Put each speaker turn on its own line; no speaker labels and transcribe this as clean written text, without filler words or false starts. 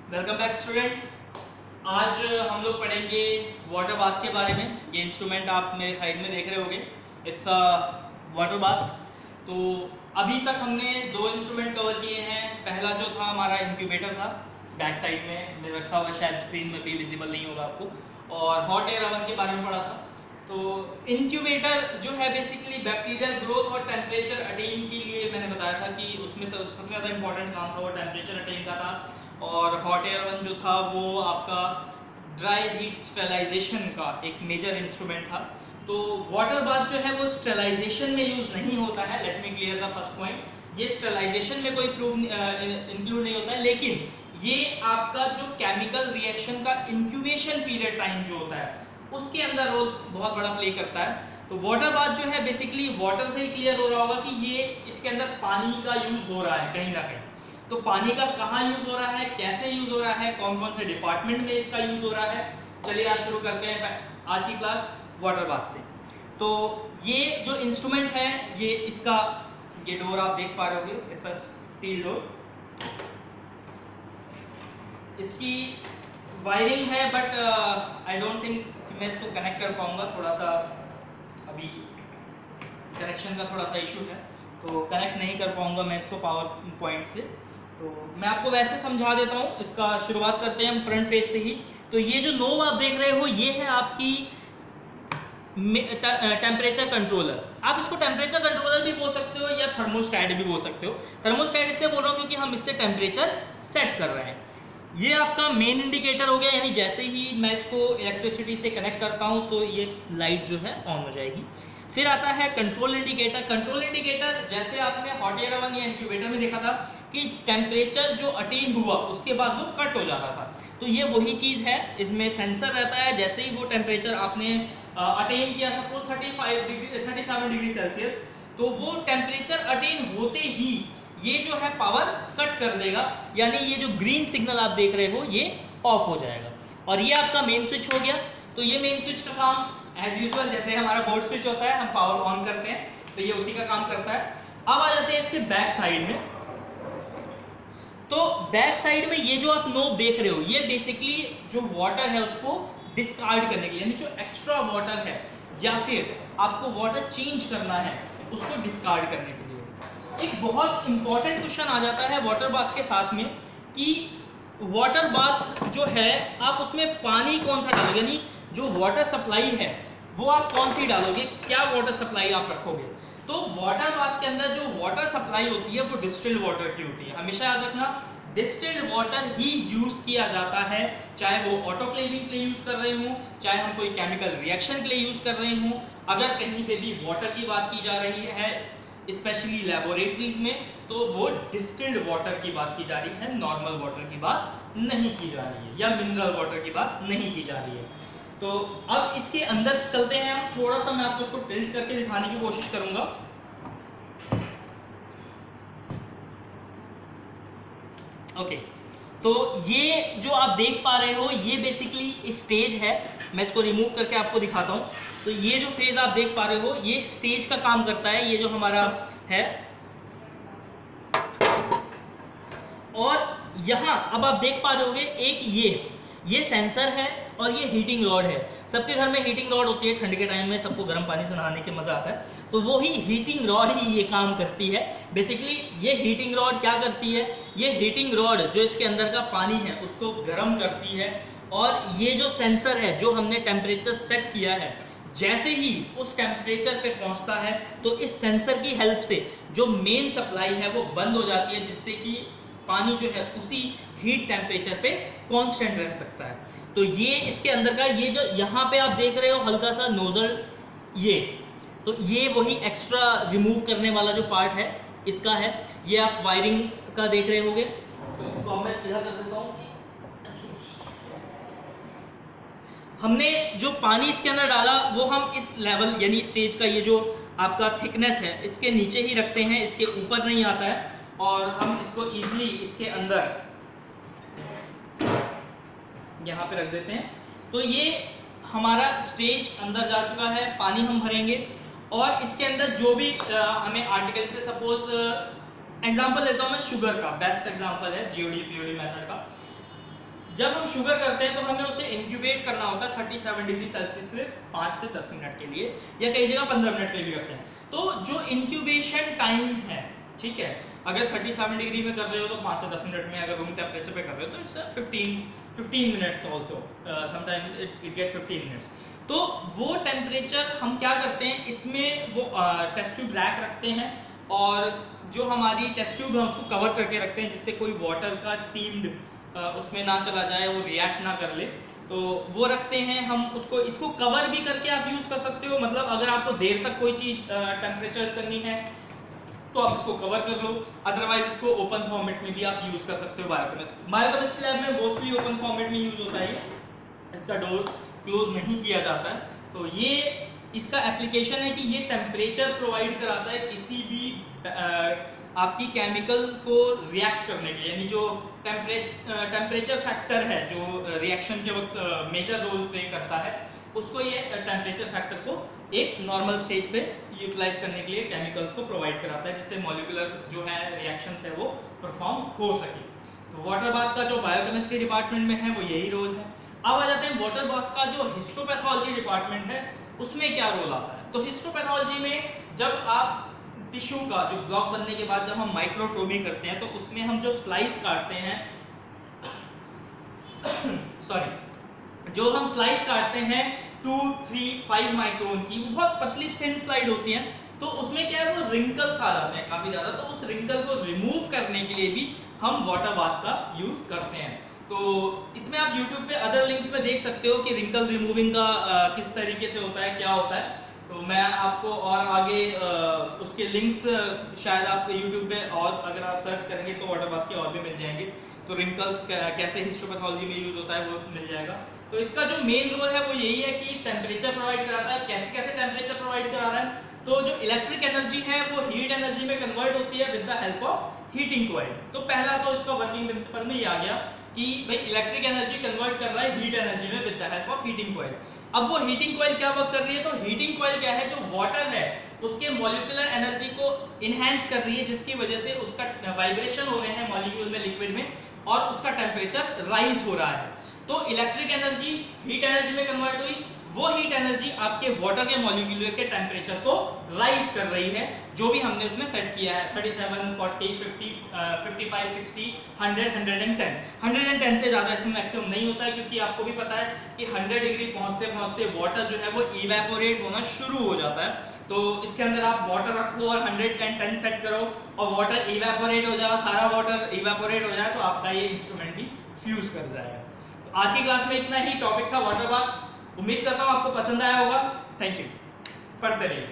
Welcome back students. आज हम लोग पढ़ेंगे वाटर बाथ के बारे में। ये इंस्ट्रूमेंट आप मेरे साइड में देख रहे होंगे, इट्स अ वाटर बाथ। तो अभी तक हमने दो इंस्ट्रूमेंट कवर किए हैं। पहला जो था हमारा इंक्यूबेटर था, बैक साइड में रखा हुआ, शायद स्क्रीन में भी विजिबल नहीं होगा आपको, और हॉट एयर ओवन के बारे में पढ़ा था। तो इंक्यूबेटर जो है बेसिकली बैक्टीरियल ग्रोथ और टेम्परेचर अटेन के लिए मैंने बताया था कि उसमें सबसे ज़्यादा इंपॉर्टेंट काम था वो टेम्परेचर अटेन का था। और हॉट एयर ओवन जो था वो आपका ड्राई हीट स्टेलाइजेशन का एक मेजर इंस्ट्रूमेंट था। तो वाटर बाथ जो है वो स्टेलाइजेशन में यूज नहीं होता है। Let me clear the first point, ये स्टेलाइजेशन में कोई इंक्लूड नहीं होता है, लेकिन ये आपका जो केमिकल रिएक्शन का इंक्यूबेशन पीरियड टाइम जो होता है उसके अंदर रोल बहुत बड़ा प्ले करता है। तो वाटर बाथ जो है बेसिकली वाटर से ही क्लियर हो रहा होगा कि ये इसके अंदर पानी का यूज हो रहा है कहीं ना कहीं। तो पानी का कहाँ यूज हो रहा है, कैसे यूज हो रहा है, कौन कौन से डिपार्टमेंट में इसका यूज हो रहा है, चलिए आज शुरू करते हैं आज की क्लास वाटर बाथ से। तो ये जो इंस्ट्रूमेंट है ये डोर आप देख पा रहे होगे, इट्स अ स्टील डोर। इसकी वायरिंग है बट आई डोंट थिंक मैं इसको कनेक्ट कर पाऊंगा, थोड़ा सा अभी कनेक्शन का थोड़ा सा इशू है, तो कनेक्ट नहीं कर पाऊंगा मैं इसको पावर पॉइंट से। तो मैं आपको वैसे समझा देता हूँ। इसका शुरुआत करते हैं हम फ्रंट फेस से ही। तो ये जो नोब आप देख रहे हो ये है आपकी टेम्परेचर कंट्रोलर। आप इसको टेम्परेचर कंट्रोलर भी बोल सकते हो या थर्मोस्टैट भी बोल सकते हो। थर्मोस्टैट इससे बोल रहा हूँ क्योंकि हम इससे टेम्परेचर सेट कर रहे हैं। ये आपका मेन इंडिकेटर हो गया, यानी जैसे ही मैं इसको इलेक्ट्रिसिटी से कनेक्ट करता हूँ तो ये लाइट जो है ऑन हो जाएगी। फिर आता है कंट्रोल इंडिकेटर। कंट्रोल इंडिकेटर जैसे आपने हॉट एयर ओवन या इंक्यूबेटर में देखा था कि टेम्परेचर जो अटेन हुआ उसके बाद वो कट हो जा रहा था, तो ये वही चीज़ है। इसमें सेंसर रहता है, जैसे ही वो टेम्परेचर आपने अटेन किया, सपोज 37 डिग्री सेल्सियस, तो वो टेम्परेचर अटेन होते ही ये जो है पावर कट कर देगा, यानी ये जो ग्रीन सिग्नल आप देख रहे हो ये ऑफ हो जाएगा। और ये आपका मेन स्विच हो गया। तो ये मेन स्विच का काम एज यूजुअल जैसे हमारा बोर्ड स्विच होता है, हम पावर ऑन करते हैं तो ये उसी का काम करता है। अब आ जाते हैं इसके बैक साइड में। तो बैक साइड में ये जो आप नोब देख रहे हो ये बेसिकली जो वाटर है उसको डिस्कार्ड करने के लिए, यानी जो एक्स्ट्रा वाटर है या फिर आपको वाटर चेंज करना है उसको डिस्कार्ड करने के लिए। एक बहुत इंपॉर्टेंट क्वेश्चन आ जाता है वाटर बाथ के साथ में कि वाटर बाथ जो है आप उसमें पानी कौन सा डालोगे, यानी जो वाटर सप्लाई है वो आप कौन सी डालोगे, क्या वाटर सप्लाई आप रखोगे। तो वाटर बाथ के अंदर जो वाटर सप्लाई होती है वो डिस्टिल्ड वाटर की होती है। हमेशा याद रखना, डिस्टिल्ड वाटर ही यूज किया जाता है, चाहे वो ऑटोक्लेविंग के लिए यूज कर रहे हो, चाहे हम कोई केमिकल रिएक्शन के लिए यूज कर रहे हो। अगर कहीं पे भी वाटर की बात की जा रही है स्पेशली लैबोरेटरीज में, तो वो डिस्टिल्ड वाटर की बात की जा रही है, नॉर्मल वाटर की बात नहीं की जा रही है, या मिनरल वाटर की बात नहीं की जा रही है। तो अब इसके अंदर चलते हैं हम, थोड़ा सा मैं आपको इसको टिल्ट करके दिखाने की कोशिश करूंगा। ओके, तो ये जो आप देख पा रहे हो ये बेसिकली स्टेज है। मैं इसको रिमूव करके आपको दिखाता हूँ। तो ये जो फेज आप देख पा रहे हो ये स्टेज का काम करता है, ये जो हमारा है। और यहाँ अब आप देख पा रहे होगे एक ये सेंसर है और ये हीटिंग रॉड है। सबके घर में हीटिंग रॉड होती है, ठंड के टाइम में सबको गर्म पानी से नहाने के मजा आता है, तो वो ही हीटिंग रॉड ही ये काम करती है। बेसिकली ये हीटिंग रॉड क्या करती है, ये हीटिंग रॉड जो इसके अंदर का पानी है उसको गर्म करती है। और ये जो सेंसर है जो हमने टेम्परेचर सेट किया है, जैसे ही उस टेम्परेचर पे पहुंचता है तो इस सेंसर की हेल्प से जो मेन सप्लाई है वो बंद हो जाती है, जिससे कि पानी जो है उसी हीट टेम्परेचर पे कांस्टेंट रह सकता है। तो ये इसके अंदर का ये जो यहाँ पे आप देख रहे हो हल्का सा नोजल, ये वही एक्स्ट्रा रिमूव करने वाला जो पार्ट है इसका है। ये आप वायरिंग का देख रहे होगे, तो इसको मैं सीधा कर देता हूँ। हमने जो पानी इसके अंदर डाला वो हम इस लेवल यानी स्टेज का ये जो आपका थिकनेस है इसके नीचे ही रखते हैं, इसके ऊपर नहीं आता है। और हम इसको इजीली इसके अंदर यहाँ पे रख देते हैं। तो ये हमारा स्टेज अंदर जा चुका है, पानी हम भरेंगे और इसके अंदर जो भी हमें आर्टिकल से, सपोज एग्जांपल लेता हूँ मैं शुगर का, बेस्ट एग्जांपल है जीओडी पीओडी मेथड का। जब हम शुगर करते हैं तो हमें उसे इंक्यूबेट करना होता है 37 डिग्री सेल्सियस से 5 से 10 मिनट के लिए, या कई जगह 15 मिनट के लिए भी करते हैं। तो जो इंक्यूबेशन टाइम है, ठीक है, अगर 37 डिग्री में कर रहे हो तो 5 से 10 मिनट में, अगर रूम टेम्परेचर पे कर रहे हो तो it's 15 minutes also, sometimes it get 15 minutes. तो वो टेम्परेचर हम क्या करते हैं, इसमें वो टेस्ट ट्यूब रैक रखते हैं, और जो हमारी टेस्ट ट्यूब है उसको कवर करके रखते हैं जिससे कोई वाटर का स्टीम्ड उसमें ना चला जाए, वो रिएक्ट ना कर ले, तो वो रखते हैं हम उसको। इसको कवर भी करके आप यूज़ कर सकते हो, मतलब अगर आपको देर तक कोई चीज़ टेम्परेचर करनी है तो आप इसको कवर कर लो, अदरवाइज इसको ओपन फॉर्मेट में भी आप यूज़ कर सकते हो। बायोकेमिस्ट्री लैब में मोस्टली ओपन फॉर्मेट में यूज़ होता है, इसका डोर क्लोज नहीं किया जाता है। तो ये इसका एप्लीकेशन है कि ये टेम्परेचर प्रोवाइड कराता है किसी भी आपकी केमिकल को रिएक्ट करने के लिए, यानी जो टेम्परेचर फैक्टर है जो रिएक्शन के वक्त मेजर रोल प्ले करता है, उसको ये टेम्परेचर फैक्टर को एक नॉर्मल स्टेज पे यूटिलाइज करने के लिए केमिकल्स को प्रोवाइड कराता है, जिससे मॉलिक्यूलर जो है रिएक्शंस है वो परफॉर्म हो सके। तो वाटर बाथ का जो बायोकेमिस्ट्री डिपार्टमेंट में है वो यही रोल है। अब आ जाते हैं वाटर बाथ का जो हिस्टोपैथोलॉजी डिपार्टमेंट है उसमें क्या रोल आता है। तो हिस्टोपैथोलॉजी में जब आप टिश्यू का जो ब्लॉक बनने के बाद जब हम माइक्रोटोमी करते हैं तो उसमें हम जब स्लाइस काटते हैं जो हम स्लाइस काटते हैं 2, 3, 5 माइक्रोन की, वो बहुत पतली थिन स्लाइड होती है, तो उसमें क्या है वो रिंकल्स आ जाते हैं काफी ज्यादा, तो उस रिंकल को रिमूव करने के लिए भी हम वाटर बाथ का यूज करते हैं। तो इसमें आप YouTube पे अदर लिंक्स में देख सकते हो कि रिंकल रिमूविंग का किस तरीके से होता है, क्या होता है। तो मैं आपको और आगे उसके लिंक्स शायद आप YouTube पे और अगर आप सर्च करेंगे तो वाटर बाथ के और भी मिल जाएंगे, तो रिंकल्स कैसे हिस्टोपैथोलॉजी में यूज होता है वो मिल जाएगा। तो इसका जो मेन रोल है वो यही है कि टेम्परेचर प्रोवाइड कराता है। कैसे कैसे टेम्परेचर प्रोवाइड करा रहा है, तो जो इलेक्ट्रिक एनर्जी है वो हीट एनर्जी में कन्वर्ट होती है with the help of heating coil. तो पहला तो इसका वर्किंग प्रिंसिपल में ये आ गया कि भाई इलेक्ट्रिक एनर्जी कन्वर्ट कर रहा है हीट एनर्जी में with the help of heating coil. अब वो हीटिंग कॉइल क्या वर्क कर रही है, तो हीटिंग कॉइल क्या है, जो वाटर है उसके मॉलिक्यूलर एनर्जी को इनहैंस कर रही है, जिसकी वजह से उसका वाइब्रेशन हो रहे हैं मॉलिक्यूल में, लिक्विड में, और उसका टेम्परेचर राइज हो रहा है। तो इलेक्ट्रिक एनर्जी हीट एनर्जी में कन्वर्ट हुई, वो हीट एनर्जी आपके वाटर के मॉलिक्यूल के टेम्परेचर को राइज कर रही है, जो भी हमने उसमें सेट किया है 37, 40, 50, 55, 60, 100, 110। 110 से ज़्यादा इसमें मैक्सिमम नहीं होता है, क्योंकि आपको भी पता है कि 100 डिग्री पहुँचते पहुँचते वाटर जो है वो इवेपोरेट होना शुरू हो जाता है। तो इसके अंदर आप वाटर रखो और 110 सेट करो और वाटर इवेपोरेट हो जाए, सारा वाटर इवेपोरेट हो जाए, तो आपका ये इंस्ट्रूमेंट भी फ्यूज कर जाएगा। तो आज की क्लास में इतना ही टॉपिक था वाटर बाथ। उम्मीद करता हूँ आपको पसंद आया होगा। थैंक यू, पढ़ते रहिए।